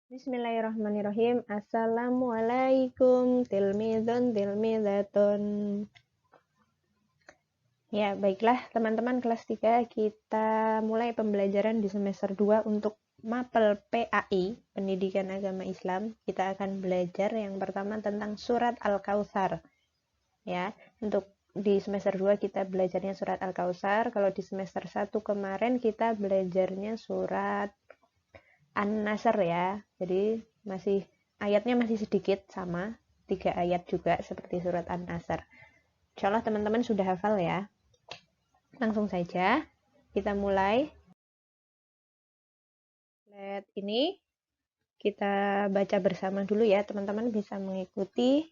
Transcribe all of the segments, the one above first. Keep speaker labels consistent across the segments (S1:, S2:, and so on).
S1: Bismillahirrahmanirrahim. Assalamualaikum tilmidun. Ya, baiklah teman-teman kelas 3 kita mulai pembelajaran di semester 2 untuk mapel PAI, Pendidikan Agama Islam. Kita akan belajar yang pertama tentang surat Al-Kautsar. Ya, untuk di semester 2 kita belajarnya surat Al-Kautsar. Kalau di semester 1 kemarin kita belajarnya surat An-Nasr ya. Jadi ayatnya masih sedikit sama, 3 ayat juga seperti surat An-Nasr. Insyaallah teman-teman sudah hafal ya. Langsung saja kita mulai. Lihat ini kita baca bersama dulu ya, teman-teman bisa mengikuti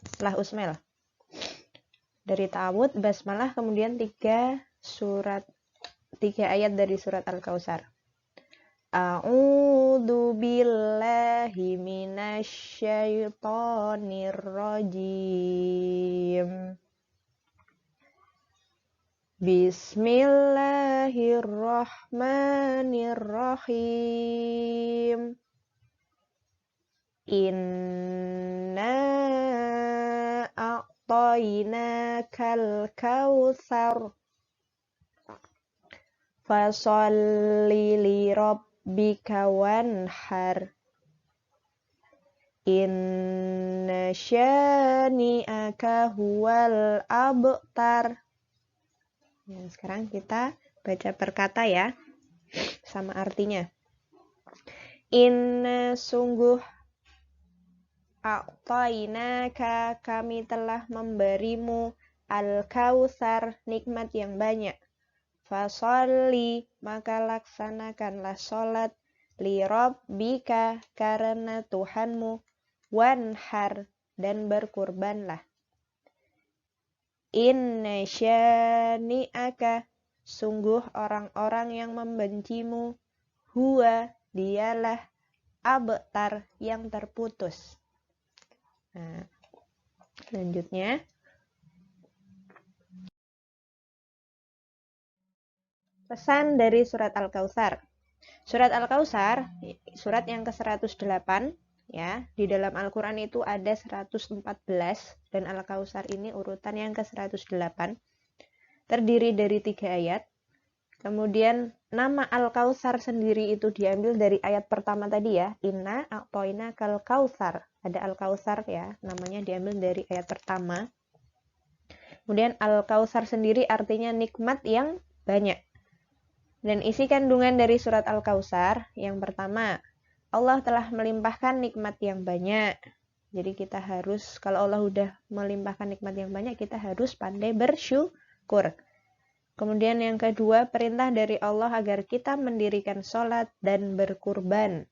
S1: setelah Usmel. Dari ta'awud, basmalah, kemudian 3 ayat dari surat Al-Kautsar. A'udzu billahi minasyaitonir rajim. Bismillahirrahmanirrahim. Inna a'tainakal kautsar. Fasholli li rabbika wanhar. Inna syani'aka huwal abtar. Ya, sekarang kita baca per kata ya, sama artinya. Inna sungguh, a'tainaka kami telah memberimu, al-kautsar nikmat yang banyak. Fasholli maka laksanakanlah sholat, li rabbika karena Tuhanmu, wanhar dan berkurbanlah. Inna syani'aka sungguh orang-orang yang membencimu, huwa dialah, abtar yang terputus. Nah, selanjutnya pesan dari surat Al-Kautsar. Surat Al-Kautsar, surat yang ke-108 ya. Di dalam Al-Qur'an itu ada 114 dan Al-Kautsar ini urutan yang ke-108. Terdiri dari 3 ayat. Kemudian nama Al-Kautsar sendiri itu diambil dari ayat pertama tadi ya. Inna a'tainakal kautsar. Ada Al-Kautsar ya, namanya diambil dari ayat pertama. Kemudian Al-Kautsar sendiri artinya nikmat yang banyak. Dan isi kandungan dari surat Al-Kautsar, yang pertama, Allah telah melimpahkan nikmat yang banyak. Jadi kita harus, kalau Allah udah melimpahkan nikmat yang banyak, kita harus pandai bersyukur. Kemudian yang kedua, perintah dari Allah agar kita mendirikan sholat dan berkurban.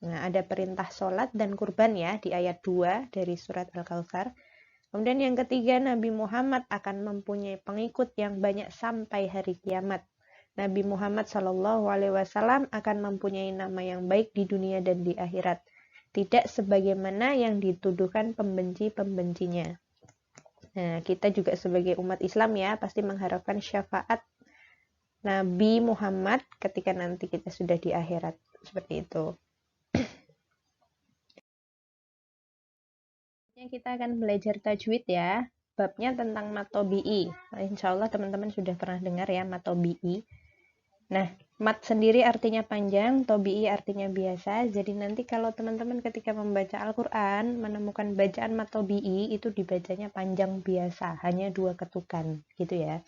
S1: Nah, ada perintah sholat dan kurban ya, di ayat 2 dari surat Al-Kautsar. Kemudian yang ketiga, Nabi Muhammad akan mempunyai pengikut yang banyak sampai hari kiamat. Nabi Muhammad SAW akan mempunyai nama yang baik di dunia dan di akhirat. Tidak sebagaimana yang dituduhkan pembenci-pembencinya. Nah, kita juga sebagai umat Islam ya, pasti mengharapkan syafaat Nabi Muhammad ketika nanti kita sudah di akhirat. Seperti itu. Kita akan belajar tajwid ya. Babnya tentang mat tobi'i. Insya Allah teman-teman sudah pernah dengar ya mat tobi'i. Nah, mat sendiri artinya panjang, tobi'i artinya biasa. Jadi nanti kalau teman-teman ketika membaca Al-Quran menemukan bacaan mat tobi'i itu dibacanya panjang biasa, hanya 2 ketukan gitu ya.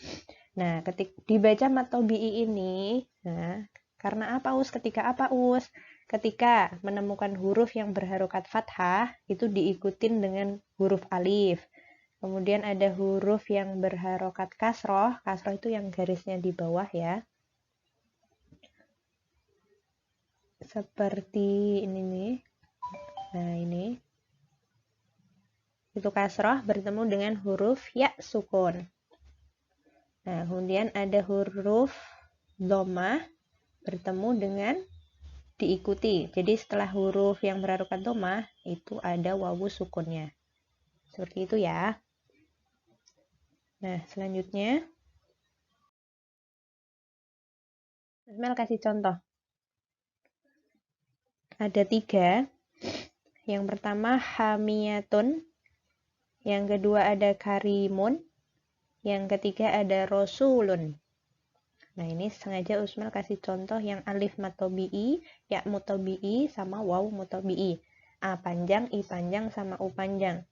S1: Nah, ketika dibaca mat tobi'i ini, karena apa us? Ketika apa us? Ketika menemukan huruf yang berharokat fathah, itu diikutin dengan huruf alif. Kemudian ada huruf yang berharokat kasroh. Kasroh itu yang garisnya di bawah ya. Seperti ini nih. Nah, ini. Itu kasroh bertemu dengan huruf ya sukun. Nah, kemudian ada huruf dhammah bertemu dengan diikuti. Jadi setelah huruf yang berharokat dhammah itu ada wawu sukunnya. Seperti itu ya. Nah, selanjutnya Ismail kasih contoh. ada 3. Yang pertama hamiyatun, yang kedua ada karimun, yang ketiga ada rasulun. Nah, ini sengaja Usmel kasih contoh yang alif matobi'i, ya mutabi'i, sama waw mutabi'i. A panjang, I panjang, sama U panjang.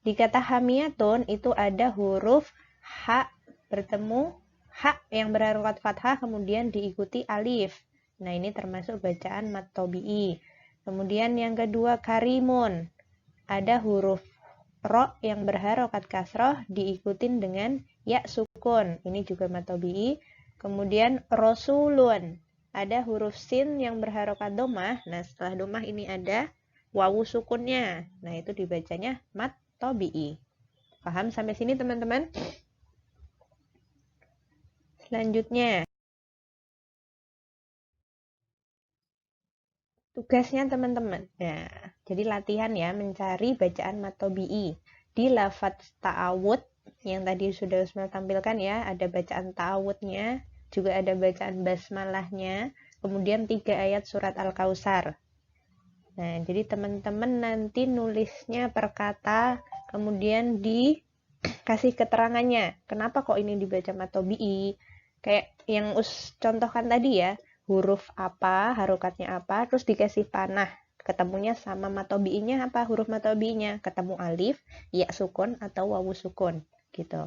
S1: Di kata hamiyatun itu ada huruf H bertemu H yang berharokat fathah kemudian diikuti alif. Nah, ini termasuk bacaan matobi'i. Kemudian yang kedua karimun. Ada huruf ro yang berharokat kasroh diikutin dengan ya sukun. Ini juga matobi'i. Kemudian rosulun. Ada huruf sin yang berharokat domah. Nah, setelah domah ini ada wawu sukunnya. Nah, itu dibacanya matobi'i. Paham sampai sini teman-teman? Selanjutnya, tugasnya teman-teman. Nah, jadi latihan ya, mencari bacaan matobi'i. Di lafadz ta'awud, yang tadi sudah Usmel tampilkan ya, ada bacaan ta'awudnya, juga ada bacaan basmalahnya, kemudian 3 ayat surat Al-Kautsar. Nah, jadi teman-teman nanti nulisnya per kata, kemudian dikasih keterangannya. Kenapa kok ini dibaca matobi'i? Kayak yang contohkan tadi ya, huruf apa, harokatnya apa, terus dikasih panah. Ketemunya sama matobi'inya apa? Huruf matobi'inya. Ketemu alif, ya sukun, atau wawu sukun. Gitu.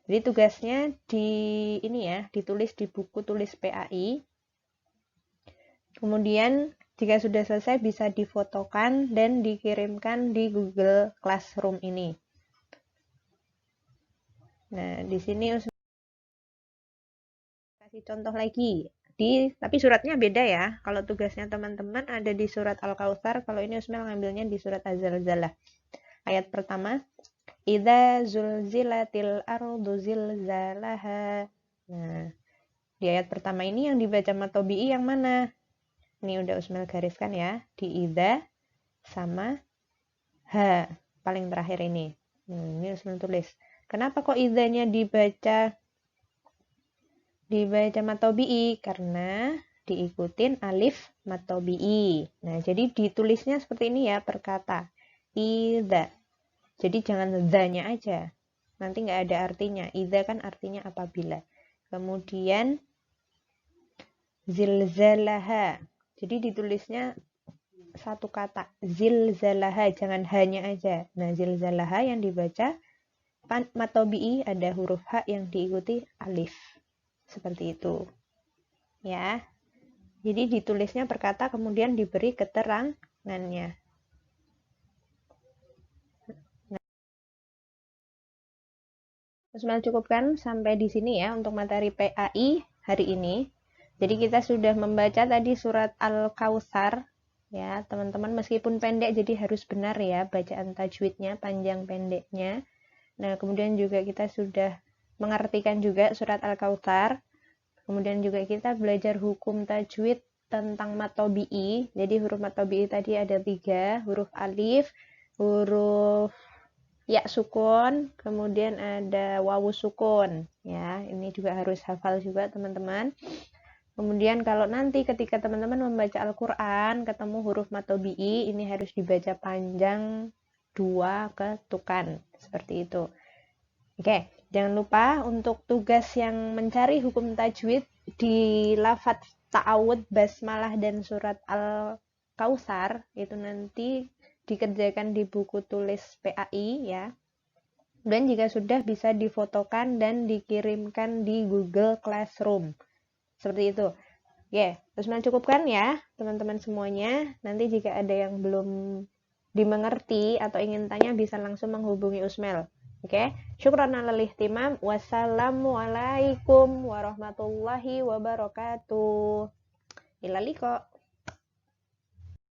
S1: Jadi tugasnya ditulis di buku tulis PAI. Kemudian jika sudah selesai bisa difotokan dan dikirimkan di Google Classroom ini. Nah, di sini kasih contoh lagi. Tapi suratnya beda ya. Kalau tugasnya teman-teman ada di surat Al-Kautsar, kalau ini Usmel ngambilnya di surat Az-Zalzalah. Ayat pertama, Idza zulzilatil ardu zilzalaha. Nah, di ayat pertama ini yang dibaca matobi'i yang mana? Ini udah Usmel gariskan ya, di idza sama ha, paling terakhir ini. Ini Usmel tulis. Kenapa kok idzanya dibaca matobi'i? Karena diikutin alif matobi'i. Nah, jadi ditulisnya seperti ini ya, per kata. Idza. Jadi jangan dzanya aja. Nanti nggak ada artinya. Idza kan artinya apabila. Kemudian zilzalaha. Jadi ditulisnya satu kata, zilzalaha, jangan hanya aja. Nah, zilzalaha yang dibaca matobi'i ada huruf H yang diikuti alif. Seperti itu. Ya. Jadi ditulisnya per kata kemudian diberi keterangannya. Usmel cukupkan sampai di sini ya untuk materi PAI hari ini. Jadi kita sudah membaca tadi surat Al-Kautsar ya, teman-teman, meskipun pendek jadi harus benar ya bacaan tajwidnya, panjang pendeknya. Nah, kemudian juga kita sudah mengartikan juga surat Al-Kautsar. Kemudian juga kita belajar hukum tajwid tentang matobi'i. Jadi huruf matobi'i tadi ada 3, huruf alif, huruf ya sukun, kemudian ada wawu sukun. Ya, ini juga harus hafal juga teman-teman. Kemudian kalau nanti ketika teman-teman membaca Al-Quran, ketemu huruf matobi'i, ini harus dibaca panjang 2 ketukan. Seperti itu. Oke, jangan lupa untuk tugas yang mencari hukum tajwid di lafadz ta'awud, basmalah, dan surat Al-Kautsar, itu nanti dikerjakan di buku tulis PAI ya. Dan jika sudah bisa difotokan dan dikirimkan di Google Classroom. Seperti itu. Oke, Usmel cukupkan ya teman-teman semuanya. Nanti jika ada yang belum dimengerti atau ingin tanya bisa langsung menghubungi Usmel. Oke, syukran alal ihtimam. Wassalamualaikum warahmatullahi wabarakatuh. Ila liqa.